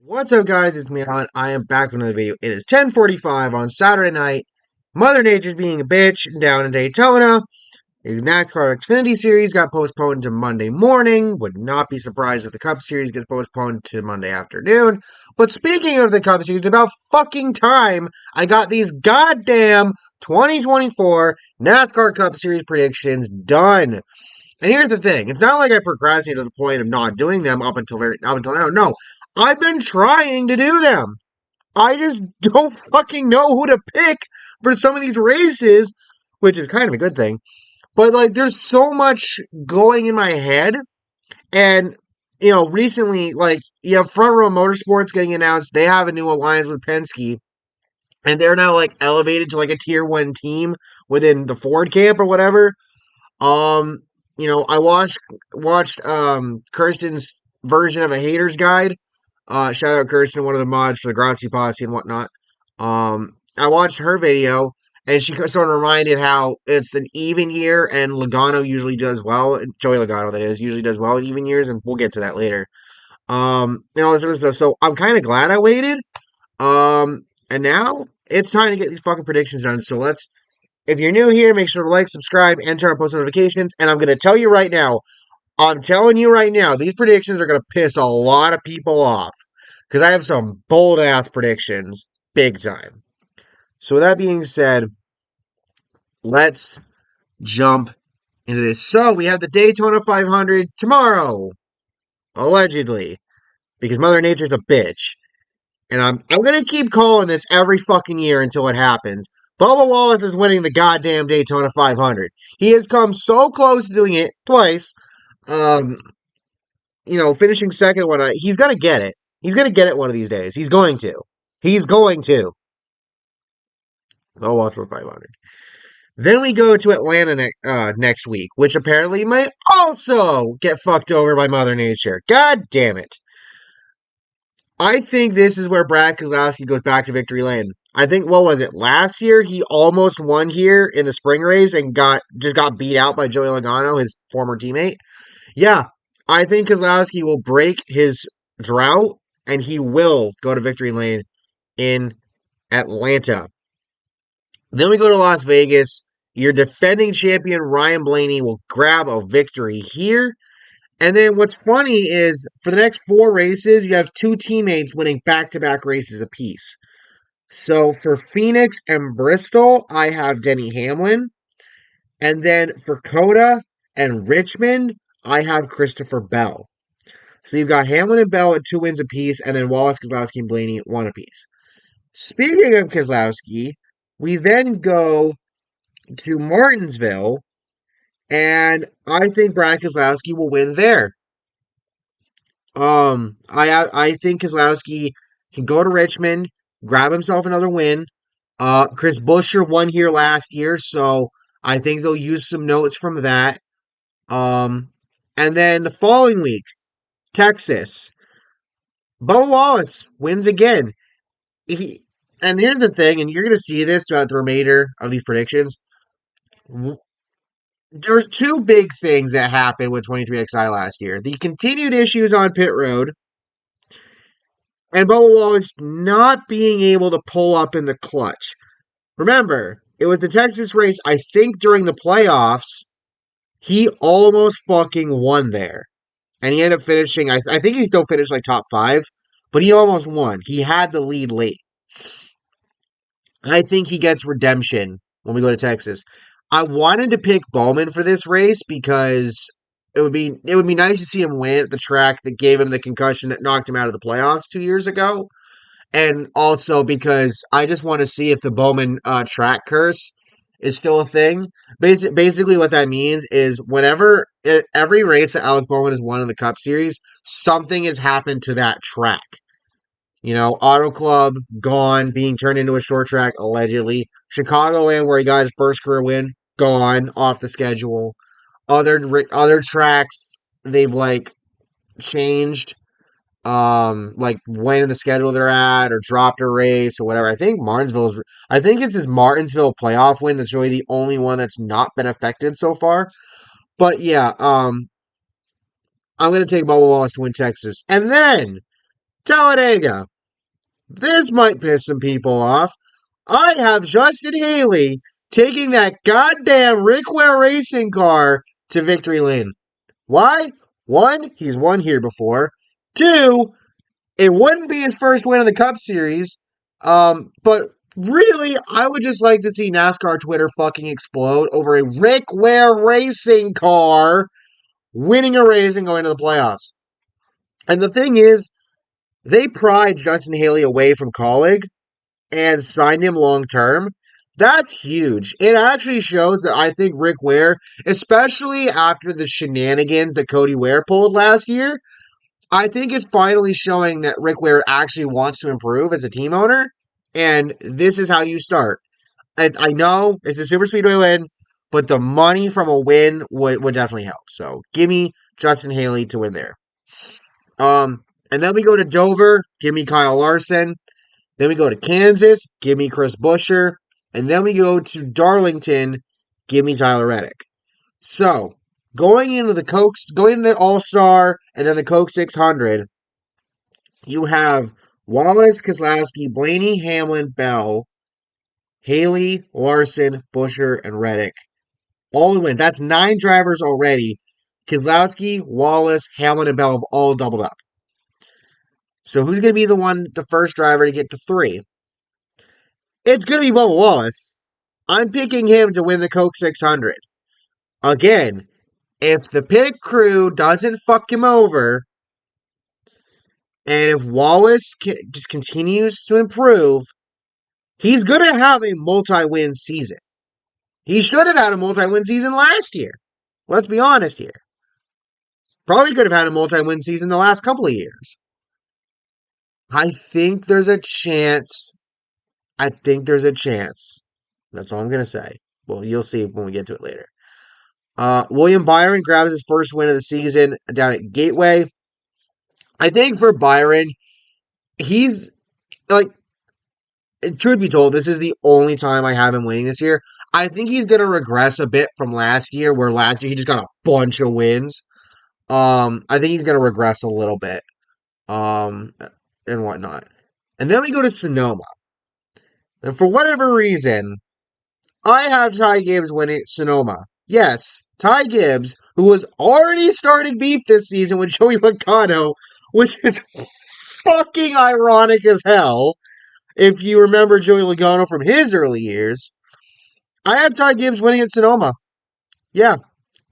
What's up, guys? It's me, Hunt. I am back with another video. It is 10:45 on Saturday night. Mother Nature's being a bitch down in Daytona. The NASCAR Xfinity Series got postponed to Monday morning. Would not be surprised if the Cup Series gets postponed to Monday afternoon. But speaking of the Cup Series, about fucking time I got these goddamn 2024 NASCAR Cup Series predictions done. And here's the thing: it's not like I procrastinated to the point of not doing them up until now. No, I've been trying to do them. I just don't fucking know who to pick for some of these races, which is kind of a good thing. But like, there's so much going in my head, and recently, like, you have Front Row Motorsports getting announced. They have a new alliance with Penske, and they're now like elevated to like a tier one team within the Ford camp or whatever. Um, I watched Kirsten's version of a hater's guide. Shout out Kirsten, one of the mods for the Grazi Posse and whatnot. I watched her video, and she sort of reminded how it's an even year, and Logano usually does well. Joey Logano, that is, usually does well in even years, and we'll get to that later. And all this sort of stuff. So I'm kind of glad I waited. And now it's time to get these fucking predictions done. So if you're new here, make sure to like, subscribe, and turn on post notifications. And I'm going to tell you right now, these predictions are going to piss a lot of people off because I have some bold ass predictions, big time. So, with that being said, let's jump into this. So, we have the Daytona 500 tomorrow, allegedly, because Mother Nature's a bitch. And I'm going to keep calling this every fucking year until it happens. Bubba Wallace is winning the goddamn Daytona 500. He has come so close to doing it twice. Um, finishing second he's gonna get it. He's gonna get it one of these days. He's going to. He's going to. I'll watch for 500. Then we go to Atlanta next week, which apparently may also get fucked over by Mother Nature. God damn it. I think this is where Brad Keselowski goes back to victory lane. I think, what was it, last year he almost won here in the spring race and got beat out by Joey Logano, his former teammate. Yeah, I think Keselowski will break his drought and he will go to victory lane in Atlanta. Then we go to Las Vegas. Your defending champion Ryan Blaney will grab a victory here. And then what's funny is for the next four races, you have two teammates winning back-to-back races apiece. So for Phoenix and Bristol, I have Denny Hamlin. And then for Coda and Richmond, I have Christopher Bell. So you've got Hamlin and Bell at 2 wins apiece, and then Wallace, Keselowski, and Blaney at 1 apiece. Speaking of Keselowski, we then go to Martinsville, and I think Brad Keselowski will win there. I think Keselowski can go to Richmond, grab himself another win. Chris Buescher won here last year, so I think they'll use some notes from that. And then the following week, Texas. Bubba Wallace wins again. And here's the thing, and you're going to see this throughout the remainder of these predictions. There's two big things that happened with 23XI last year. The continued issues on pit road, and Bubba Wallace not being able to pull up in the clutch. Remember, it was the Texas race, I think during the playoffs, he almost fucking won there. And he ended up finishing, I think he still finished like top 5, but he almost won. He had the lead late. I think he gets redemption when we go to Texas. I wanted to pick Bowman for this race because it would be nice to see him win at the track that gave him the concussion that knocked him out of the playoffs 2 years ago. And also because I just want to see if the Bowman track curse is still a thing. Basically what that means is every race that Alex Bowman has won in the Cup Series, something has happened to that track. Auto Club gone, being turned into a short track, allegedly. Chicagoland, where he got his first career win, gone, off the schedule. Other tracks, they've changed, when in the schedule they're at, or dropped a race or whatever. I think it's his Martinsville playoff win that's really the only one that's not been affected so far. But yeah, I'm gonna take Bubba Wallace to win Texas, and then Talladega. This might piss some people off. I have Justin Haley taking that goddamn Rick Ware racing car to victory lane. Why? One, he's won here before. Two, it wouldn't be his first win in the Cup Series. But really, I would just like to see NASCAR Twitter fucking explode over a Rick Ware racing car winning a race and going to the playoffs. And the thing is, they pried Justin Haley away from Colleague and signed him long term. That's huge. It actually shows that I think Rick Ware, especially after the shenanigans that Cody Ware pulled last year, I think it's finally showing that Rick Ware actually wants to improve as a team owner. And this is how you start. I know it's a super speedway win, but the money from a win would definitely help. So give me Justin Haley to win there. And then we go to Dover, give me Kyle Larson. Then we go to Kansas, give me Chris Buescher. And then we go to Darlington, give me Tyler Reddick. So, going into All-Star and then the Coke 600, you have Wallace, Keselowski, Blaney, Hamlin, Bell, Haley, Larson, Buescher, and Reddick. All in win. That's 9 drivers already. Keselowski, Wallace, Hamlin, and Bell have all doubled up. So who's going to be the first driver to get to 3? It's going to be Bubba Wallace. I'm picking him to win the Coke 600. Again, if the pit crew doesn't fuck him over, and if Wallace just continues to improve, he's going to have a multi-win season. He should have had a multi-win season last year. Let's be honest here. Probably could have had a multi-win season the last couple of years. I think there's a chance. That's all I'm going to say. Well, you'll see when we get to it later. William Byron grabs his first win of the season down at Gateway. I think for Byron, he's like, truth be told, this is the only time I have him winning this year. I think he's going to regress a bit from last year, where last year he just got a bunch of wins. I think he's going to regress a little bit, and whatnot. And then we go to Sonoma. And for whatever reason, I have Ty Gibbs winning Sonoma. Yes, Ty Gibbs, who has already started beef this season with Joey Logano, which is fucking ironic as hell. If you remember Joey Logano from his early years, I have Ty Gibbs winning at Sonoma. Yeah,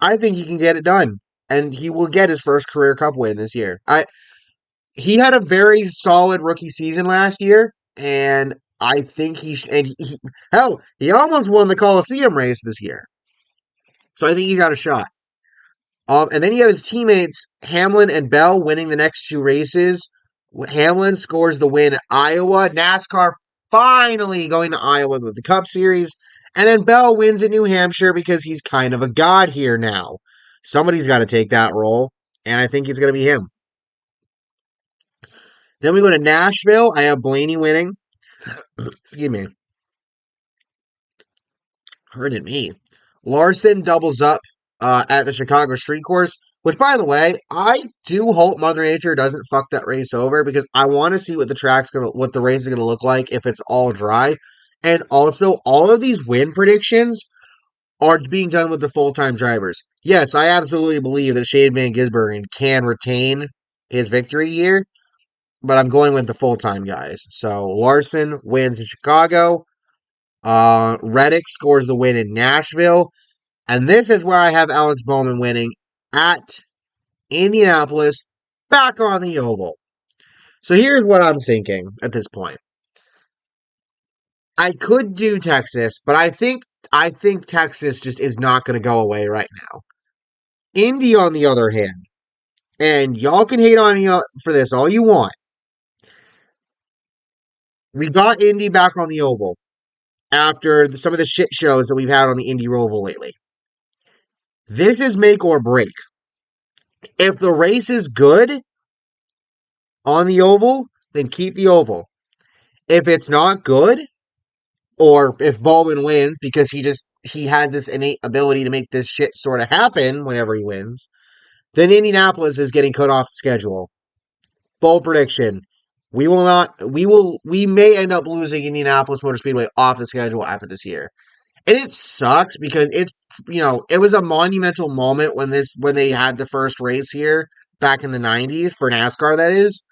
I think he can get it done. And he will get his first career Cup win this year. He had a very solid rookie season last year, and I think he almost won the Coliseum race this year. So I think he got a shot. And then you have his teammates, Hamlin and Bell, winning the next 2 races. Hamlin scores the win at Iowa. NASCAR finally going to Iowa with the Cup Series. And then Bell wins at New Hampshire because he's kind of a god here now. Somebody's got to take that role, and I think it's going to be him. Then we go to Nashville. I have Blaney winning. Excuse me. Pardon me. Larson doubles up at the Chicago Street Course, which, by the way, I do hope Mother Nature doesn't fuck that race over, because I want to see what the race is gonna look like if it's all dry. And also, all of these win predictions are being done with the full-time drivers. Yes, I absolutely believe that Shane Van Gisbergen can retain his victory year, but I'm going with the full-time guys. So Larson wins in Chicago. Reddick scores the win in Nashville. And this is where I have Alex Bowman winning at Indianapolis, back on the oval. So here's what I'm thinking at this point. I could do Texas, but I think Texas just is not going to go away right now. Indy, on the other hand, and y'all can hate on me for this all you want. We got Indy back on the oval after some of the shit shows that we've had on the Indy Roval lately. This is make or break. If the race is good on the oval, then keep the oval. If it's not good, or if Bowman wins because he has this innate ability to make this shit sort of happen whenever he wins, then Indianapolis is getting cut off the schedule. Bold prediction. We will not. We may end up losing Indianapolis Motor Speedway off the schedule after this year, and it sucks because it was a monumental moment when they had the first race here back in the '90s for NASCAR. That is,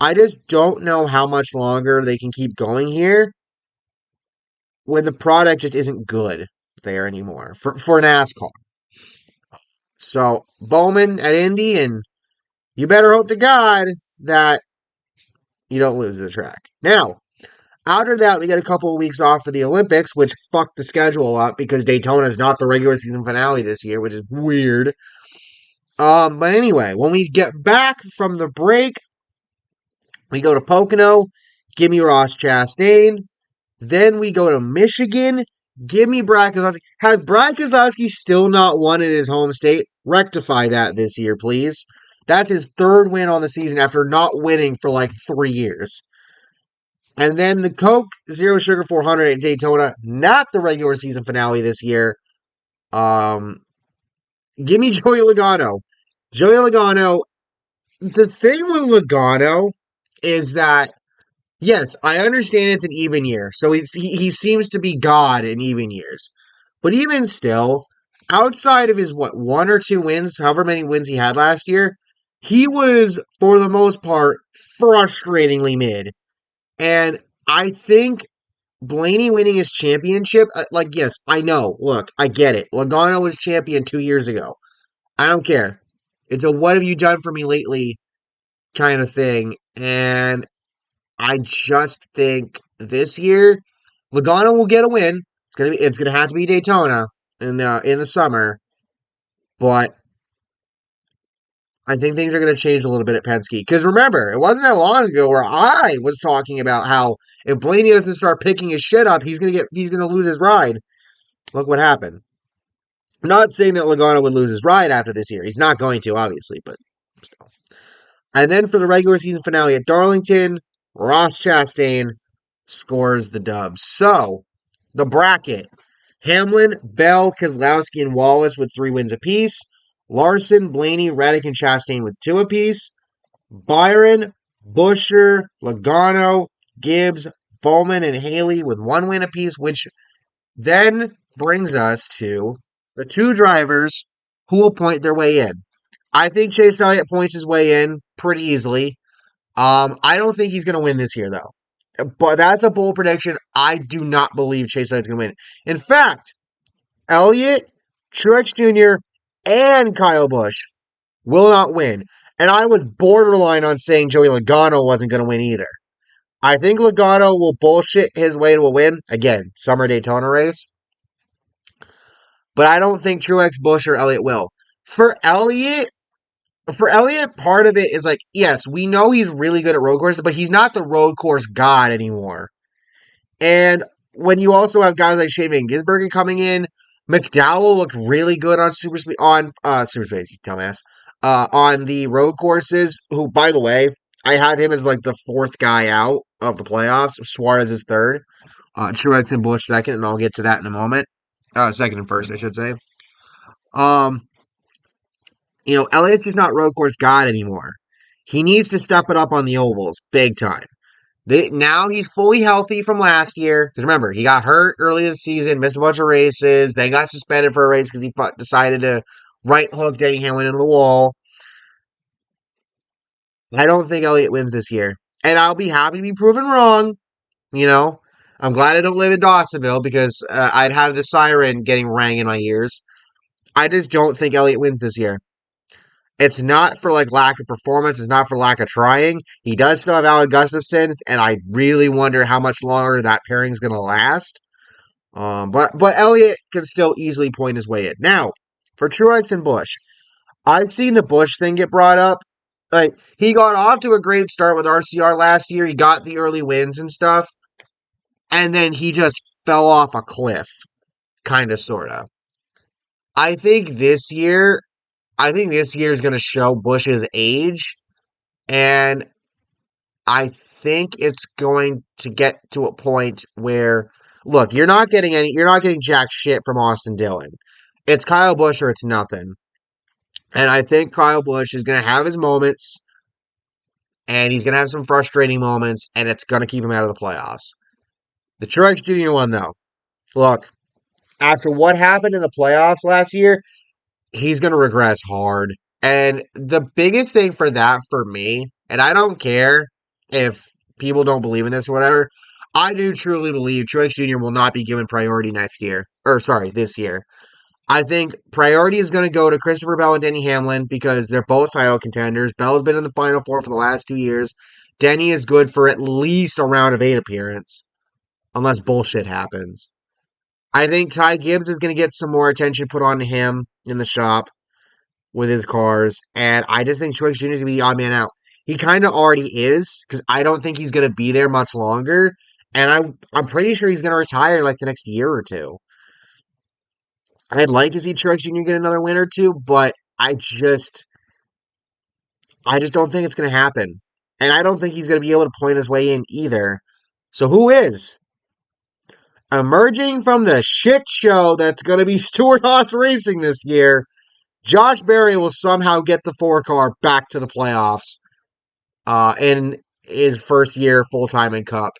I just don't know how much longer they can keep going here when the product just isn't good there anymore for NASCAR. So Bowman at Indy, and you better hope to God that you don't lose the track. Now, after that, we get a couple of weeks off for the Olympics, which fucked the schedule up because Daytona is not the regular season finale this year, which is weird. But anyway, when we get back from the break, we go to Pocono, give me Ross Chastain. Then we go to Michigan, give me Brad Keselowski. Has Brad Keselowski still not won in his home state? Rectify that this year, please. That's his third win on the season after not winning for like 3 years. And then the Coke Zero Sugar 400 at Daytona, not the regular season finale this year. Um, Give me Joey Logano. Joey Logano. The thing with Logano is that yes, I understand it's an even year, so he seems to be God in even years. But even still, outside of his one or two wins, however many wins he had last year, he was for the most part frustratingly mid. And I think Blaney winning his championship, yes, I know. Look, I get it. Logano was champion 2 years ago. I don't care. It's a what have you done for me lately kind of thing. And I just think this year, Logano will get a win. It's gonna have to be Daytona in the summer. But I think things are going to change a little bit at Penske. Because remember, it wasn't that long ago where I was talking about how if Blaney doesn't start picking his shit up, he's gonna lose his ride. Look what happened. I'm not saying that Logano would lose his ride after this year. He's not going to, obviously, but still. And then for the regular season finale at Darlington, Ross Chastain scores the dub. So, the bracket. Hamlin, Bell, Keselowski, and Wallace with 3 wins apiece. Larson, Blaney, Reddick, and Chastain with 2 apiece. Byron, Busher, Logano, Gibbs, Bowman, and Haley with 1 win apiece, which then brings us to the 2 drivers who will point their way in. I think Chase Elliott points his way in pretty easily. I don't think he's going to win this year, though. But that's a bold prediction. I do not believe Chase Elliott's going to win. In fact, Elliott, Truex Jr., and Kyle Busch will not win. And I was borderline on saying Joey Logano wasn't going to win either. I think Logano will bullshit his way to a win. Again, summer Daytona race. But I don't think Truex, Busch, or Elliott will. For Elliott, part of it is like, yes, we know he's really good at road courses, but he's not the road course god anymore. And when you also have guys like Shane Van Gisbergen coming in, McDowell looked really good on Super Space, you dumbass. On the road courses, who, by the way, I had him as like the 4th guy out of the playoffs. Suarez is 3rd. Truex and Busch 2nd, and I'll get to that in a moment. 2nd and 1st, I should say. Um, Elliott's just not road course god anymore. He needs to step it up on the ovals, big time. Now he's fully healthy from last year. Because remember, he got hurt early in the season, missed a bunch of races, then got suspended for a race because he decided to right hook Denny Hamlin into the wall. I don't think Elliott wins this year. And I'll be happy to be proven wrong. I'm glad I don't live in Dawsonville because I'd have the siren getting rang in my ears. I just don't think Elliott wins this year. It's not for lack of performance. It's not for lack of trying. He does still have Alan Gustafson, and I really wonder how much longer that pairing's going to last. But Elliott can still easily point his way in. Now, for Truex and Busch, I've seen the Busch thing get brought up. He got off to a great start with RCR last year. He got the early wins and stuff, and then he just fell off a cliff, kind of, sort of. I think this year is going to show Busch's age, and I think it's going to get to a point where, look, you're not getting jack shit from Austin Dillon. It's Kyle Busch or it's nothing. And I think Kyle Busch is going to have his moments. and he's going to have some frustrating moments, and it's going to keep him out of the playoffs. The Truex Jr. one, though, look, after what happened in the playoffs last year, he's going to regress hard. And the biggest thing for that for me, and I don't care if people don't believe in this or whatever, I do truly believe Truex Jr. will not be given priority next year. Or, sorry, this year. I think priority is going to go to Christopher Bell and Denny Hamlin because they're both title contenders. Bell has been in the Final Four for the last 2 years. Denny is good for at least a round of 8 appearance, unless bullshit happens. I think Ty Gibbs is going to get some more attention put on him in the shop with his cars, and I just think Truex Jr. is going to be the odd man out. He kind of already is because I don't think he's going to be there much longer, and I'm pretty sure he's going to retire like the next year or two. I'd like to see Truex Jr. get another win or two, but I just don't think it's going to happen. And I don't think he's going to be able to point his way in either. So who is? Emerging from the shit show that's going to be Stewart Haas Racing this year, Josh Berry will somehow get the 4 car back to the playoffs in his first year full-time in Cup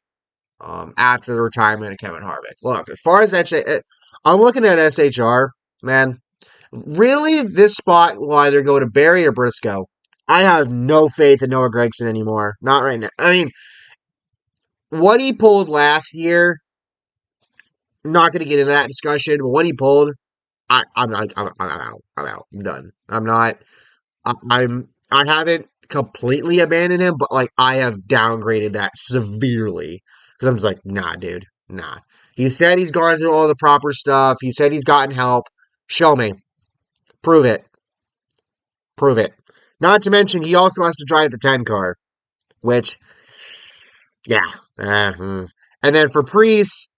after the retirement of Kevin Harvick. Look, as far as I'm looking at SHR, man. Really, this spot will either go to Barry or Briscoe. I have no faith in Noah Gragson anymore. Not right now. I mean, what he pulled last year, not going to get into that discussion, but what he pulled, I'm out. I'm out. I'm done. I'm not. I haven't completely abandoned him, but like I have downgraded that severely because I'm just like, nah, dude, nah. He said he's gone through all the proper stuff. He said he's gotten help. Show me. Prove it. Prove it. Not to mention, he also has to drive the 10 car, which, yeah. And then for Priest,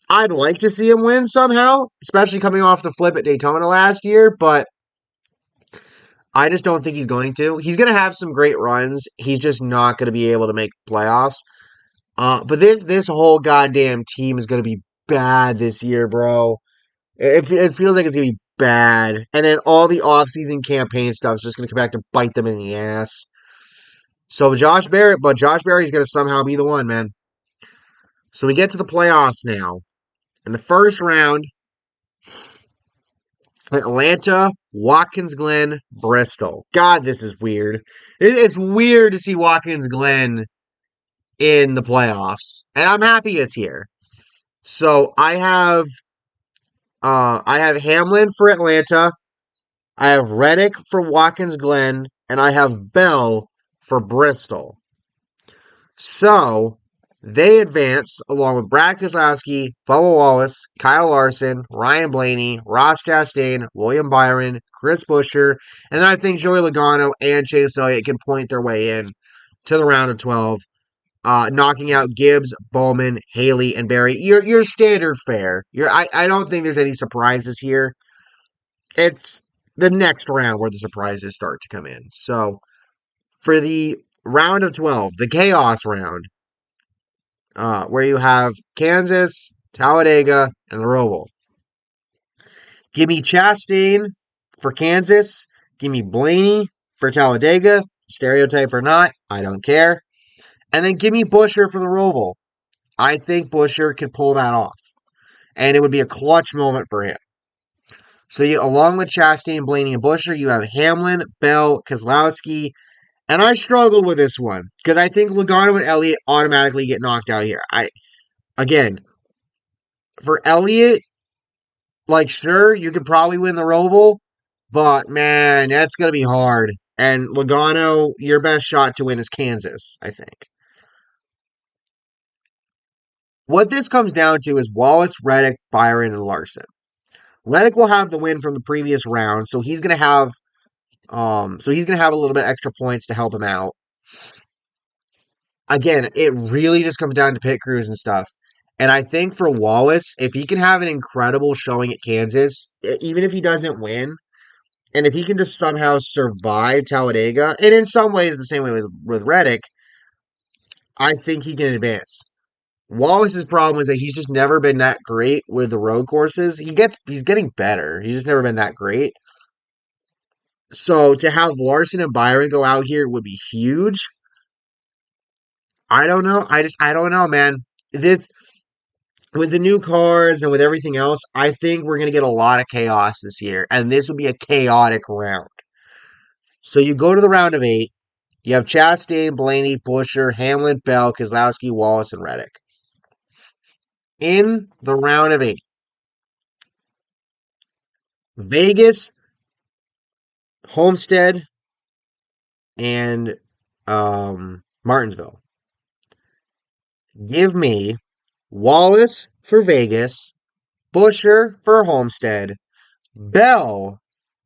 I'd like to see him win somehow, especially coming off the flip at Daytona last year, but I just don't think he's going to. He's going to have some great runs. He's just not going to be able to make playoffs. But this whole goddamn team is going to be bad this year, bro. It feels like it's going to be bad. And then all the offseason campaign stuff is just going to come back to bite them in the ass. So Josh Berry's going to somehow be the one, man. So we get to the playoffs now. In the first round, Atlanta, Watkins Glen, Bristol. God, this is weird. It's weird to see Watkins Glen in the playoffs. And I'm happy it's here. So I have Hamlin for Atlanta, I have Reddick for Watkins Glen, and I have Bell for Bristol. So they advance along with Brad Keselowski, Bubba Wallace, Kyle Larson, Ryan Blaney, Ross Chastain, William Byron, Chris Buescher, and I think Joey Logano and Chase Elliott can point their way in to the round of 12, knocking out Gibbs, Bowman, Haley, and Barry. Your standard fare. I don't think there's any surprises here. It's the next round where the surprises start to come in. So for the round of 12, the chaos round, where you have Kansas, Talladega, and the Roval. Give me Chastain for Kansas. Give me Blaney for Talladega. Stereotype or not, I don't care. And then give me Buescher for the Roval. I think Buescher could pull that off. And it would be a clutch moment for him. So along with Chastain, Blaney, and Buescher, you have Hamlin, Bell, Keselowski, and I struggle with this one because I think Logano and Elliott automatically get knocked out here. Again, for Elliott, like sure, you could probably win the Roval, but man, that's gonna be hard. And Logano, your best shot to win is Kansas, I think. What this comes down to is Wallace, Reddick, Byron, and Larson. Reddick will have the win from the previous round, so he's gonna have a little bit extra points to help him out. Again, it really just comes down to pit crews and stuff. And I think for Wallace, if he can have an incredible showing at Kansas, even if he doesn't win, and if he can just somehow survive Talladega, and in some ways the same way with Reddick, I think he can advance. Wallace's problem is that he's just never been that great with the road courses. He's getting better. He's just never been that great. So to have Larson and Byron go out here would be huge. I don't know. I don't know, man. This with the new cars and with everything else, I think we're gonna get a lot of chaos this year, and this would be a chaotic round. So you go to the round of eight. You have Chastain, Blaney, Busher, Hamlin, Bell, Keselowski, Wallace, and Reddick. In the round of eight, Vegas, Homestead, and Martinsville. Give me Wallace for Vegas, Busher for Homestead, Bell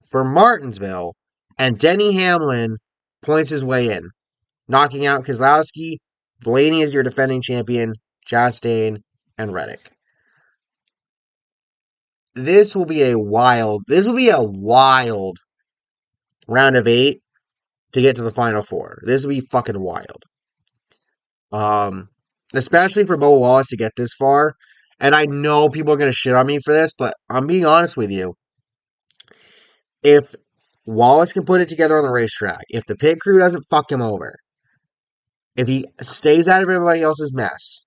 for Martinsville, and Denny Hamlin points his way in, knocking out Keselowski. Blaney is your defending champion, Chastain, and Reddick. This will be a wild round of eight to get to the final four. This will be fucking wild. Um, Especially for Bo Wallace to get this far. And I know people are gonna shit on me for this, but I'm being honest with you. If Wallace can put it together on the racetrack, if the pit crew doesn't fuck him over, if he stays out of everybody else's mess,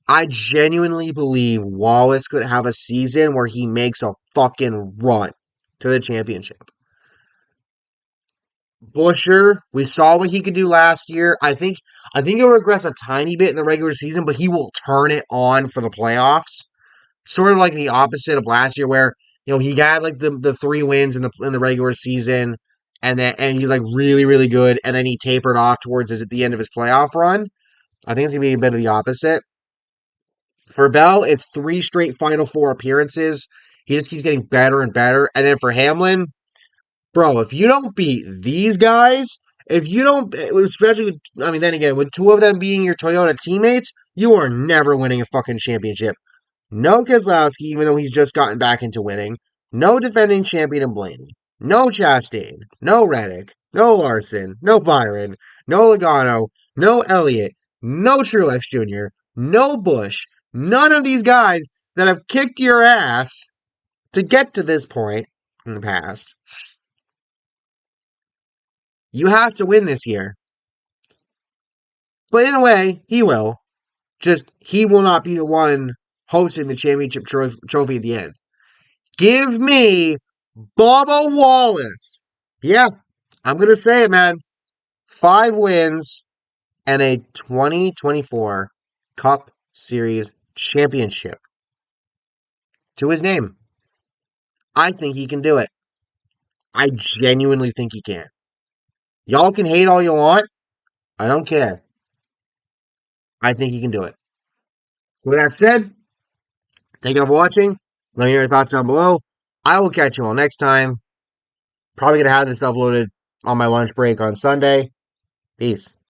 I genuinely believe Wallace could have a season where he makes a fucking run to the championship. Busher, we saw what he could do last year. I think he'll regress a tiny bit in the regular season, but he will turn it on for the playoffs. Sort of like the opposite of last year, where he had like the three wins in the regular season, and he's like really really good, and then he tapered off towards at the end of his playoff run. I think it's gonna be a bit of the opposite. For Bell, it's three straight Final Four appearances. He just keeps getting better and better. And then for Hamlin, bro, if you don't beat these guys, if you don't, especially, I mean, then again, with two of them being your Toyota teammates, you are never winning a fucking championship. No Keselowski, even though he's just gotten back into winning. No defending champion in Blaney. No Chastain. No Reddick. No Larson. No Byron. No Logano. No Elliott. No Truex Jr. No Bush. None of these guys that have kicked your ass to get to this point in the past. You have to win this year. But in a way, he will. Just, he will not be the one hosting the championship trophy at the end. Give me Bubba Wallace. Yeah, I'm going to say it, man. 5 wins and a 2024 Cup Series championship to his name. I think he can do it. I genuinely think he can. Y'all can hate all you want. I don't care. I think he can do it. With that said, thank you for watching. Let me know your thoughts down below. I will catch you all next time. Probably going to have this uploaded on my lunch break on Sunday. Peace.